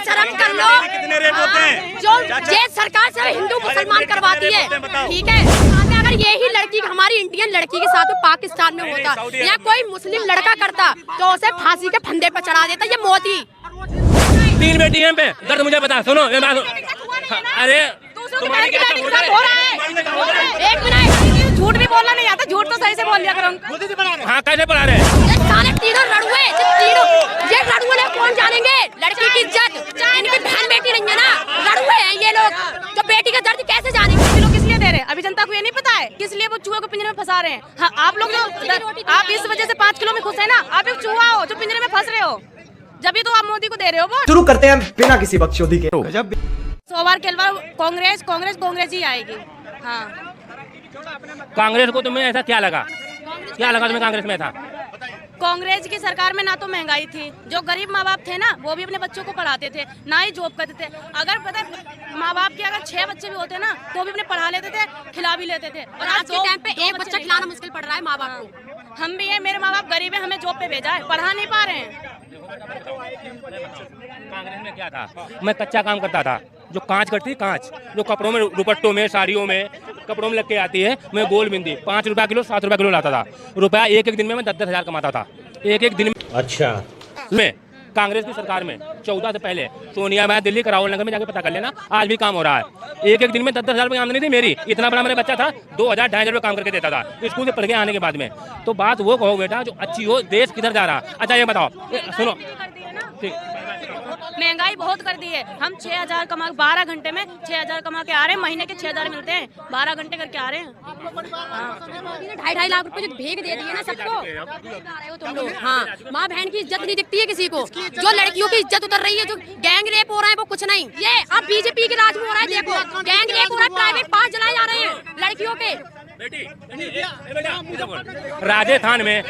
शर्म कर लो। जो ये सरकार से हिंदू मुसलमान करवाती है, ठीक है। अगर यही लड़की हमारी इंडियन लड़की के साथ पाकिस्तान में होता या कोई मुस्लिम लड़का करता तो उसे फांसी के फंदे पर चढ़ा देता ये मोदी। 3 बेटी हैं पे दर्द मुझे बता, सुनो अरे एक मिनट, झूठ भी बोलना नहीं आता, झूठ तो सही से बोल लिया करो। हाँ कैसे पढ़ा रहे हैं सारे तीनों रड़ुए, ये रड़ुए कौन जानेंगे लड़की की इज्जत, इनकी बहन बेटी नहीं है ना, रड़ुए हैं ये लोग, तो बेटी का दर्द कैसे जानेंगे। लोग किस लिए दे रहे हैं अभी जनता को ये नहीं पता है किस लिए वो चूहे को पिंजरे में फंसा रहे हैं। हाँ, आप लोग जो आप इस वजह से 5 किलो में खुश है ना, आप एक चूहा हो जो पिंजरे में फंस रहे हो, जब भी तो आप मोदी को दे रहे हो वोट। शुरू करते हैं बिना किसी बकचोदी के। 100 बार खेलवा कांग्रेस कांग्रेस कांग्रेस ही आएगी। हाँ, कांग्रेस को तुम्हें ऐसा क्या लगा तुम्हें कांग्रेस में था? कांग्रेस की सरकार में ना तो महंगाई थी, जो गरीब माँ बाप थे ना वो भी अपने बच्चों को पढ़ाते थे, ना ही जॉब करते थे। अगर पता माँ बाप के अगर 6 बच्चे भी होते ना तो भी अपने पढ़ा लेते थे, खिला भी लेते थे। और आज के टाइम पे एक बच्चा खिलाना मुश्किल पड़ रहा है माँ बाप को। हम भी है, मेरे माँ बाप गरीब है, हमें जॉब पे भेजा है, पढ़ा नहीं पा रहे हैं। कांग्रेस में क्या था, मैं कच्चा काम करता था, जो कांच करती कांच, जो कपड़ों में दुपट्टों में साड़ियों में कपड़ों में लग के आती है, मैं गोल बिंदी 5 रुपया किलो 7 रुपया किलो लाता था। रुपया एक दिन में मैं 10-10 हज़ार कमाता था, एक दिन में। अच्छा, में कांग्रेस की सरकार में 14 से पहले सोनिया मैं दिल्ली करावल नगर में जाके पता कर लेना, आज भी काम हो रहा है। एक दिन में 10-10 हज़ार रुपये आमदनी थी मेरी, इतना बड़ा मेरा बच्चा था 2,000-2,500 रुपये काम करके देता था स्कूल से पढ़ के आने के बाद में। तो बात वो कहो बेटा जो अच्छी हो, देश किधर जा रहा। अच्छा ये बताओ, सुनो महंगाई बहुत कर दी है। हम 6,000 कमा 12 घंटे में 6,000 कमा के आ रहे हैं, महीने के 6,000 मिलते हैं, 12 घंटे करके आ रहे हैं। 2.5 लाख रुपए जो भेज दे दिए ना सबको तुम लोग। हाँ, माँ बहन की इज्जत नहीं दिखती है किसी को, जो लड़कियों की इज्जत उतर रही है, जो गैंग रेप हो रहा है वो कुछ नहीं। ये अब बीजेपी के राज में हो रहा है, देखो गैंग रेप हो रहा है, प्राइवेट पार्ट जलाए जा रहे हैं लड़कियों के। राजस्थान में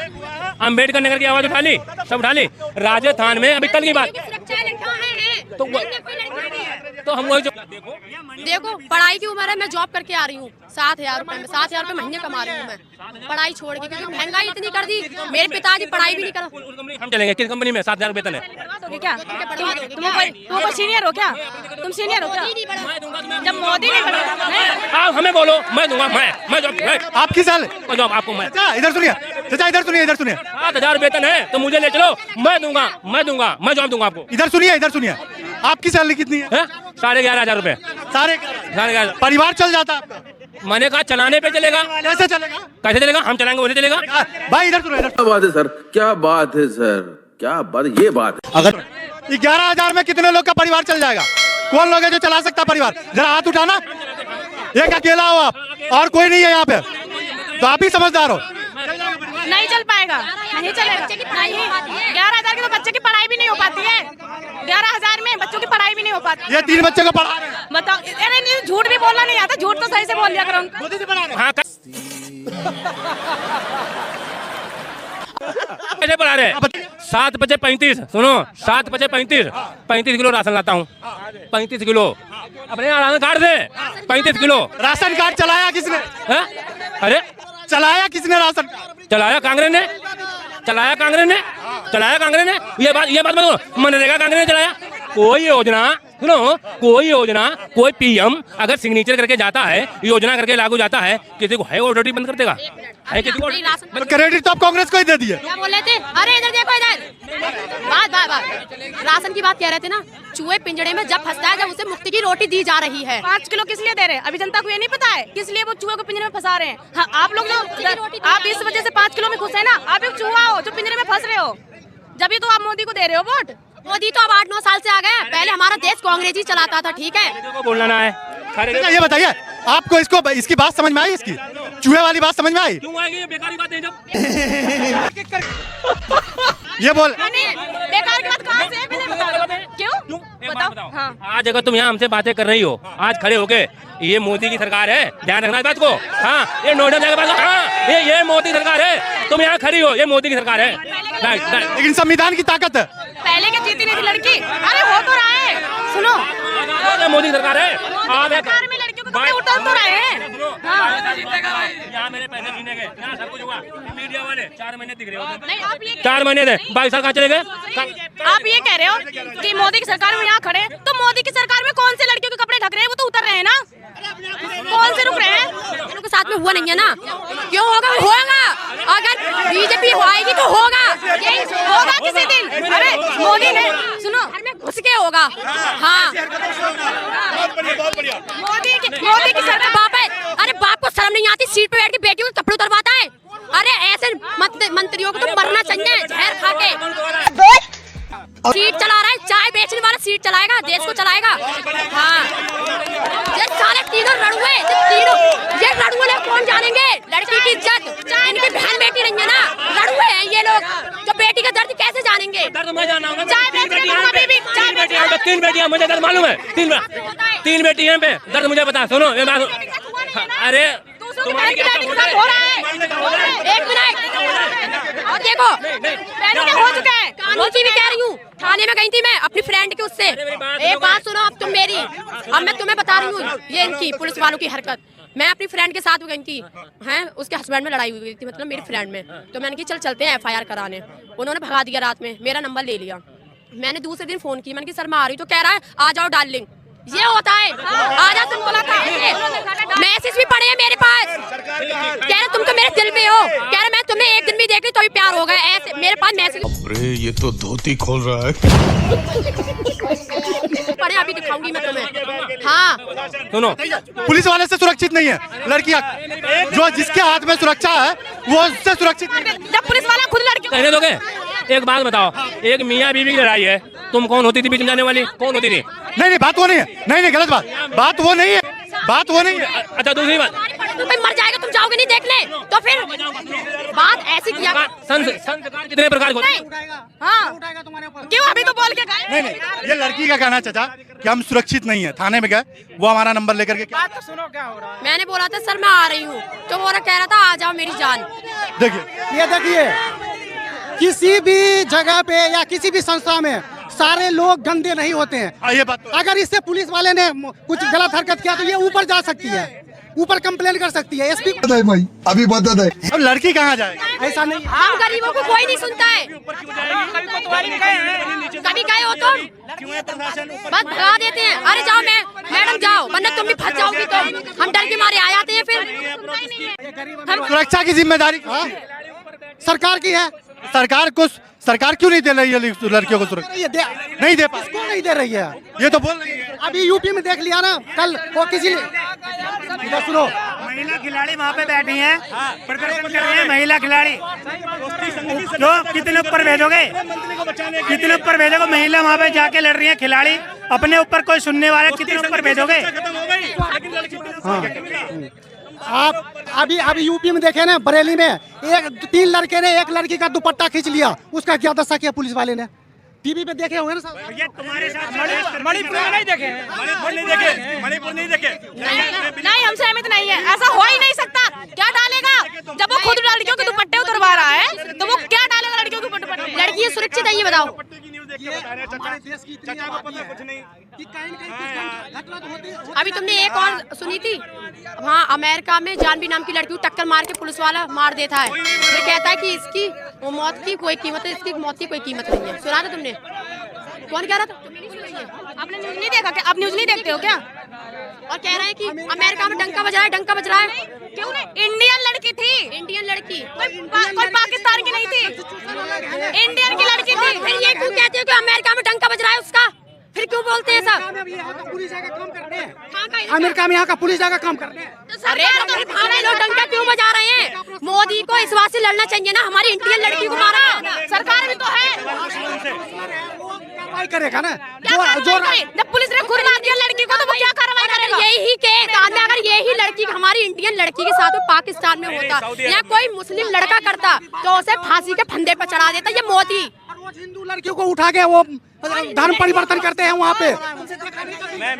अंबेडकर नगर की आवाज उठा ली, सब उठा ली। राजस्थान में अभी कल की बात, तो हम वही जो देखो पढ़ाई की उम्र है, मैं जॉब करके आ रही हूँ 7,000 रुपए में, 7,000 रुपए महीने कमा रही हूँ मैं, पढ़ाई छोड़ के, क्योंकि महंगाई इतनी कर दी। मेरे पिताजी पढ़ाई भी नहीं कर। हम चलेंगे किस कंपनी में 7,000 वेतन है? क्या तुम सीनियर हो क्या? तुम सीनियर हो क्या? जब मोदी नहीं आप हमें बोलो, मैं दूंगा, मैं जॉब आपकी साल जॉब आपको मैं। इधर सुनिए चाचा, इधर सुनिए, इधर सुनिए। 7,000 वेतन है तो मुझे ले चलो, मैं दूंगा, मैं जॉब दूंगा आपको। इधर सुनिए, इधर सुनिए। आपकी सैलरी कितनी है? 11,500 रुपए। 11,500 परिवार चल जाता आपका? मैंने कहा चलाने पे चलेगा। कैसे चलेगा? कैसे चलेगा? हम चलाएंगे वैसे चलेगा। भाई इधर सुनो, क्या बात है सर, क्या बात है सर, क्या बात, ये बात है। अगर 11,000 में कितने लोग का परिवार चल जाएगा? कौन लोग है जो चला सकता परिवार? जरा हाथ उठाना। एक अकेला हो आप और कोई नहीं है यहाँ पे, तो आप ही समझदार हो। नहीं चल पाएगा, नहीं चलेगा। 11,000 के तो बच्चे की पढ़ाई भी नहीं हो पाती है, 11,000 में बच्चों की पढ़ाई भी नहीं हो पाती। ये 3 बच्चे को पढ़ा रहे हैं। बताओ, अरे नहीं, झूठ भी बोलना नहीं आता, झूठ तो सही से बोल लिया करो। हाँ कैसे पढ़ा रहे? 7 बजे 35, सुनो 7 बजे 35 किलो राशन लाता हूँ, 35 किलो अपने राशन कार्ड से 35 किलो। राशन कार्ड चलाया किसने? अरे चलाया किसने राशन? चलाया कांग्रेस ने, चलाया कांग्रेस ने। ये बात बताओ, मनरेगा कांग्रेस ने चलाया। कोई योजना सुनो, कोई योजना, कोई पीएम अगर सिग्नेचर करके जाता है, योजना करके लागू जाता है, किसी को है ऑडिट बंद कर देगा? है किसी को? क्रेडिट तो आप कांग्रेस को ही दे दिए। क्या बोल रहे थे? अरे इधर देखो, इधर बात राशन की बात कह रहे थे ना। चूहे पिंजड़े में जब फंसता है, जब उसे मुफ्त की रोटी दी जा रही है। 5 किलो किस लिए दे रहे हैं अभी जनता को ये नहीं पता है किस लिए वो चूहे को पिंजरे में फंसा रहे हैं। हाँ, आप लोग जो आप इस वजह से 5 किलो में खुश है ना, आप एक चूहा हो जो पिंजरे में फंस रहे हो, जब भी तो आप मोदी को दे रहे हो वोट। मोदी तो अब 8-9 साल से आ गया, पहले हमारा देश कांग्रेस ही चलाता था, ठीक है। बोलना ना है। ये बताइए आपको इसकी बात समझ में आई? इसकी चूहे वाली बात समझ में आई? क्यों आएगी ये बेकारी बातें जब? ये बोल बेकार की बात कहाँ से है? क्यों बताओ। हाँ, आज अगर तुम यहाँ हमसे बातें कर रही हो, आज खड़े होके, ये मोदी की सरकार है, ध्यान रखना इस बात को। हाँ, ये नोएडा जाके बात, हाँ ये मोदी सरकार है, तुम यहाँ खड़ी हो, ये मोदी की सरकार है। लेकिन संविधान की ताकत है। पहले के जीती नहीं थी लड़की, अरे हो तो रहा है। सुनो, मोदी सरकार है, सरकार में लड़कियों को कपड़े उतार तो रहे हैं। यहाँ मेरे पैसे छीने गए, यहाँ सब कुछ हुआ। मीडिया वाले 4 महीने दिख रहे हो, नहीं आप ये 4 महीने थे, 22 साल कहाँ चले गए? आप ये कह रहे हो कि मोदी की सरकार में यहाँ खड़े हैं, तो मोदी की सरकार में कौन से लड़कियों के कपड़े ढक रहे हैं? वो तो उतर रहे हैं ना, कौन से रुक रहे हैं? उनके साथ में हुआ नहीं है ना, क्यों होगा? होगा, अगर बीजेपी आएगी तो होगा, यही होगा किसी दिन। अरे मोदी ने सुनो घर में घुस के होगा। हाँ, मोदी की सरकार बाप है, अरे बाप को शर्म नहीं आती? सीट पे बैठ के बेटियों के कपड़े उतरवाता है। अरे ऐसे मंत्रियों को तो मरना चाहिए जहर खा के। सीट चला रहा है, चाय बेचने वाला सीट चलाएगा, देश को चलाएगा। हाँ, ये सारे तीनों रड़ुए, ये रड़ुए कौन जानेंगे लड़की की इज्जत? इनकी बहन बेटी नहीं है ना, रड़ुए हैं ये लोग, जो बेटी का दर्द कैसे जानेंगे? दर्द मैं जाना हूँ। चाय बेच तीन बेटियां, मुझे दर्द मालूम है। तीन बेटी हैं पे दर्द मुझे बता। सुनो ये बात, अरे तुम्हारी क्या हो रहा है? एक मिनट, और देखो हो चुका है। कानून की भी कह रही हूँ, थाने में गई थी मैं अपनी फ्रेंड के उससे। एक बात सुनो अब तुम मेरी, अब मैं तुम्हें बता रही हूँ ये इनकी पुलिस वालों की हरकत। मैं अपनी फ्रेंड के साथ गई थी, हैं उसके हस्बैंड में लड़ाई हुई थी, मतलब मेरी फ्रेंड में। तो मैंने कहा चल चलते हैं FIR कराने। उन्होंने भगा दिया रात में, मेरा नंबर ले लिया। मैंने दूसरे दिन फोन की, मैंने कहा सर मैं आ रही हूँ, तो कह रहा है आ जाओ डार्लिंग। ये होता है, आजा तुम बोला था। मैसेज भी पड़े हैं मेरे पास, कह रहे तुम तो मेरे दिल में हो, कह रहे मैं तुम्हें एक दिन भी देख ली तो भी प्यार हो गया। ऐसे मेरे पास मैसेज अरे ये तो धोती खोल रहा है। पड़े, अभी दिखाऊंगी मैं तुम्हें। हाँ सुनो, पुलिस वाले से सुरक्षित नहीं है लड़कियां, जो जिसके हाथ में सुरक्षा है वो उससे सुरक्षित नहीं है। जब पुलिस वाला खुद लड़कियों कहने दोगे? एक बात बताओ, एक मियाँ बीवी की लड़ाई है, तुम कौन होती थी बीच में जाने वाली? कौन होती थी? नहीं बात वो नहीं है, नहीं गलत बात वो नहीं है, बात वो नहीं है। अच्छा दूसरी बात, तुम मर जाएगा, तुम जाओगे नहीं देखने, तो फिर बात ऐसी किया। संस्कार कितने प्रकार के होते हैं? हाँ क्यों अभी तो बोल के गए? नहीं ये लड़की का कहना चाचा कि हम सुरक्षित नहीं है, थाने में गए, वो हमारा नंबर लेकर के बात तो सुनो क्या हो रहा है। मैंने बोला था सर मैं आ रही हूँ, तो वो कह रहा था आ जाओ मेरी जान। देखिए ये देखिए, किसी भी जगह पे या किसी भी संस्था में सारे लोग गंदे नहीं होते हैं। ये बात अगर इससे पुलिस वाले ने कुछ गलत हरकत किया तो ये ऊपर जा सकती है, ऊपर कंप्लेन कर सकती है। SP भाई अभी बता दे। अब लड़की कहाँ जाएगी? ऐसा नहीं है। हम गरीबों को कोई नहीं सुनता है। कभी गए हो तुम? बस भगा देते हैं, अरे जाओ मैडम जाओ, वरना तुम भी फंस जाओगी। तो हम डर के मारे आ जाते हैं। फिर सुरक्षा की जिम्मेदारी सरकार की है। सरकार क्यों नहीं दे रही है लड़कियों को सुरक्षा? नहीं दे पा, क्यों नहीं दे रही है? ये तो बोल रही है। अभी यूपी में देख लिया ना, कल वो किसी ने इधर सुनो, महिला खिलाड़ी वहाँ पे बैठी हैं, प्रदर्शन कर रही हैं महिला खिलाड़ी। जो कितने ऊपर भेजोगे, कितने ऊपर भेजोगे? महिला वहाँ पे जाके लड़ रही है खिलाड़ी, अपने ऊपर कोई सुनने वाले कितने ऊपर भेजोगे? आप अभी यूपी में देखे ना, बरेली में 3 लड़के ने एक लड़की का दुपट्टा खींच लिया, उसका क्या दशा किया पुलिस वाले ने? टीवी पे देखे होंगे ना साहब। ये तुम्हारे साथ मणिपुर में नहीं देखे, मणिपुर नहीं देखे। नहीं हम सहमत नहीं है, ऐसा हो ही नहीं सकता। क्या डालेगा जब वो खुद लड़कियों के दुपट्टे उतरवा रहा है, तो वो क्या डालेगा लड़कियों के दुपट्टे? लड़की सुरक्षित है ये बताओ? हमारे देश की इतनी आबादी है कि कहीं न कहीं घटना तो होती है। अभी तुमने एक और सुनी थी, हाँ अमेरिका में जानवी नाम की लड़की को टक्कर मार के पुलिस वाला मार देता है, फिर कहता है कि इसकी वो मौत की कोई कीमत है, इसकी मौत की कोई कीमत नहीं है। सुना था तुमने? कौन कह रहा था? आपने न्यूज नहीं देखा क्या? आप न्यूज नहीं देखते हो क्या? और कह रहे हैं कि अमेरिका में डंका बज रहा है, डंका बज रहा है। क्यों नहीं? इंडियन लड़की थी, इंडियन लड़की, कोई पाकिस्तान की नहीं थी, इंडियन की लड़की थी। फिर ये क्यों कहते हो कि अमेरिका में डंका बज रहा है उसका? फिर क्यों बोलते हैं सब? पुलिस जाकर काम करते हैं, कहाँ का? अमेरिका में यहाँ का पुलिस जाकर काम करते हैं। सरकार तो हमारे लोग डंका क्यों बजा रहे हैं? मोदी को इस बात से लड़ना चाहिए ना, हमारी इंडियन लड़की को मारा। सरकार भी तो है, कार्रवाई करेगा ना। क्या कार्रवाई करे? जब पुलिस ने खुद मार दिया लड़की को, तो वो क्या कार्रवाई करेगा? यही केस अगर यही लड़की हमारी इंडियन लड़की के साथ पाकिस्तान में होता या कोई मुस्लिम लड़का करता तो उसे फांसी के फंदे पर चढ़ा देता ये मोदी। हिंदू लड़कियों को उठा के वो धर्म परिवर्तन करते हैं वहाँ पे। मैं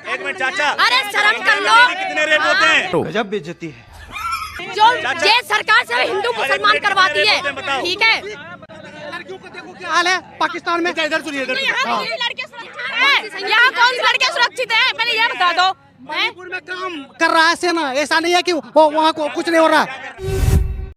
एक मिनट चाचा, अरे शर्म कर लो, कितने रेप होते हैं? गजब बेइज्जती है। जो ये सरकार से हिंदू मुसलमान करवाती है, ठीक है? लड़कियों को देखो क्या हाल है पाकिस्तान में। इधर सुनिए, इधर यहाँ लड़के सुरक्षित है, यहाँ कौन सी लड़के सुरक्षित है? पहले ये बता दो। मणिपुर में काम कर रहा है सेना, ऐसा नहीं है कि वो वहाँ को कुछ नहीं हो रहा है।